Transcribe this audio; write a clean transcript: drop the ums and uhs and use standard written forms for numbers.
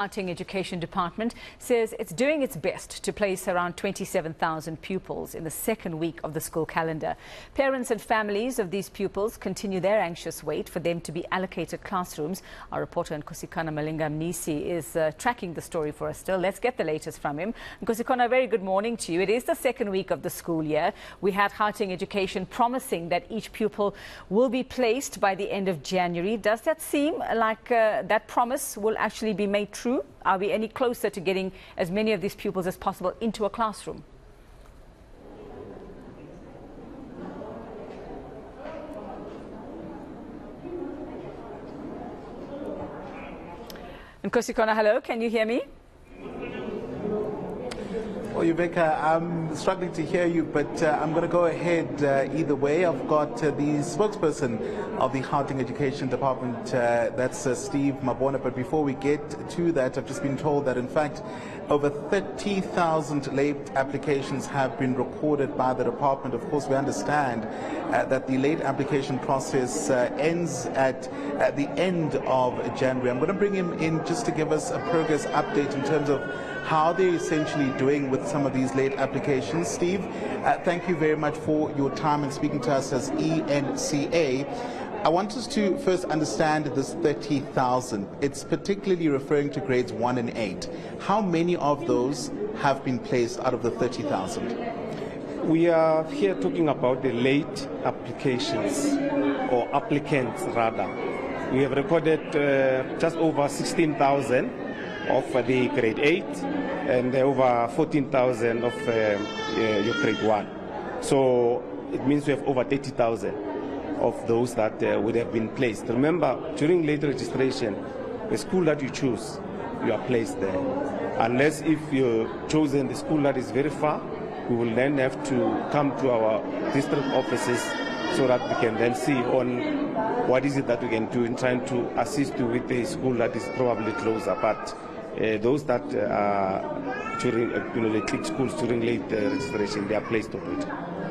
Gauteng Education Department says it's doing its best to place around 27,000 pupils in the second week of the school calendar. Parents and families of these pupils continue their anxious wait for them to be allocated classrooms. Our reporter Nkosikana Malinga-Mnisi is tracking the story for us still. Let's get the latest from him. Nkosikana, a very good morning to you. It is the second week of the school year. We had Gauteng Education promising that each pupil will be placed by the end of January. Does that seem like that promise will actually be made true? Are we any closer to getting as many of these pupils as possible into a classroom? Nkosikona, hello, can you hear me? Well, Yuveka, I'm struggling to hear you, but I'm going to go ahead either way. I've got the spokesperson of the Gauteng Education Department, that's Steve Mabona. But before we get to that, I've just been told that, in fact, over 30,000 late applications have been recorded by the department. Of course, we understand that the late application process ends at the end of January. I'm going to bring him in just to give us a progress update in terms of how they're essentially doing with some of these late applications. Steve, thank you very much for your time and speaking to us as eNCA. I want us to first understand this 30,000. It's particularly referring to grades 1 and 8. How many of those have been placed out of the 30,000? We are here talking about the late applications, or applicants rather. We have recorded just over 16,000 of the grade 8 and over 14,000 of your grade 1. So it means we have over 30,000 of those that would have been placed. Remember, during late registration, the school that you choose, you are placed there. Unless if you're chosen the school that is very far, we will then have to come to our district offices so that we can then see on what is it that we can do in trying to assist you with the school that is probably closer. But those that are during, the click schools during late registration, they are placed already.